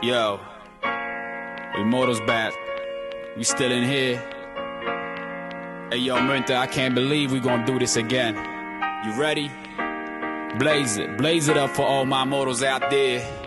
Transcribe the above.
Yo, Immortals back. We still in here. Hey yo, Minta, I can't believe we gonna do this again. You ready? Blaze it up for all my mortals out there.